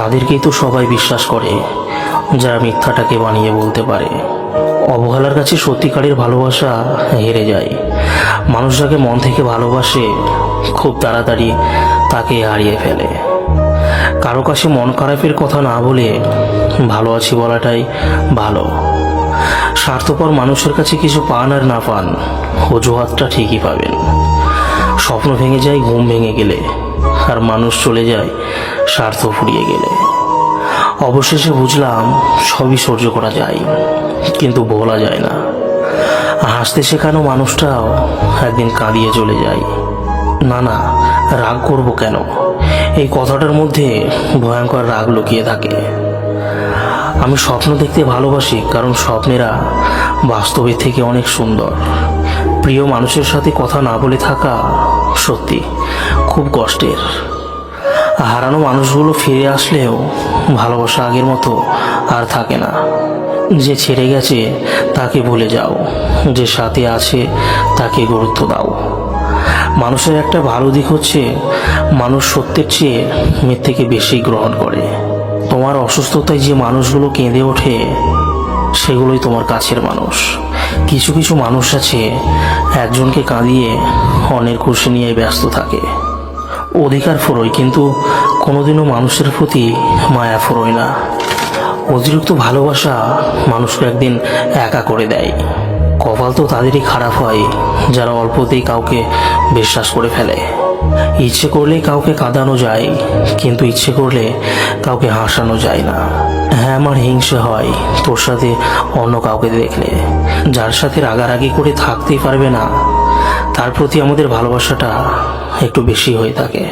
তাদেরকেই তো সবাই বিশ্বাস করে যারা মিথ্যাটাকে বানিয়ে বলতে পারে। অবহেলার কাছে সত্যিকারের ভালোবাসা হেরে যায়। মানুষ যাকে মন থেকে ভালোবাসে খুব তাড়াতাড়ি তাকে হারিয়ে ফেলে। কারো কাছে মন খারাপের কথা না বলে ভালো আছি বলাটাই ভালো। স্বার্থপর মানুষের কাছে কিছু পান আর না পান, অজুহাতটা ঠিকই পাবেন। স্বপ্ন ভেঙে যায় ঘুম ভেঙে গেলে, আর মানুষ চলে যায় স্বার্থ ফুরিয়ে গেলে। অবশেষে বুঝলাম সবই সহ্য করা যায়, কিন্তু বলা যায় না। হাসতে শেখানো মানুষটাও একদিন কাঁদিয়ে চলে যায়। না না, রাগ করব কেন? এই কথাটার মধ্যে ভয়ঙ্কর রাগ লুকিয়ে থাকে। আমি স্বপ্ন দেখতে ভালোবাসি, কারণ স্বপ্নেরা বাস্তবের থেকে অনেক সুন্দর। প্রিয় মানুষের সাথে কথা না বলে থাকা সত্যি খুব কষ্টের। হারানো মানুষগুলো ফিরে আসলেও ভালোবাসা আগের মতো আর থাকে না। যে ছেড়ে গেছে তাকে ভুলে যাও, যে সাথে আছে তাকে গুরুত্ব দাও। মানুষের একটা ভালো দিক হচ্ছে মানুষ সত্যের চেয়ে মিথ্যেকে বেশি গ্রহণ করে। তোমার অসুস্থতায় যে মানুষগুলো কেঁদে ওঠে সেগুলোই তোমার কাছের মানুষ। কিছু কিছু মানুষ আছে একজনকে কাঁদিয়ে অনেক খুশি নিয়ে ব্যস্ত থাকে। অধিকার ফুরোয়, কিন্তু কোনোদিনও মানুষের প্রতি মায়া ফুরোয় না। অতিরিক্ত ভালোবাসা মানুষকে একদিন একা করে দেয়। কপাল তো তাদেরই খারাপ হয় যারা অল্পতেই কাউকে বিশ্বাস করে ফেলে। ইচ্ছে করলে কাউকে কাঁদানো যায়, কিন্তু ইচ্ছে করলে কাউকে হাসানো যায় না। হ্যাঁ, আমার হিংসে হয় তোর সাথে অন্য কাউকে দেখলে। যার সাথে রাগারাগি করে থাকতেই পারবে না, তার প্রতি আমাদের ভালোবাসাটা একটু বেশি হয়ে থাকে।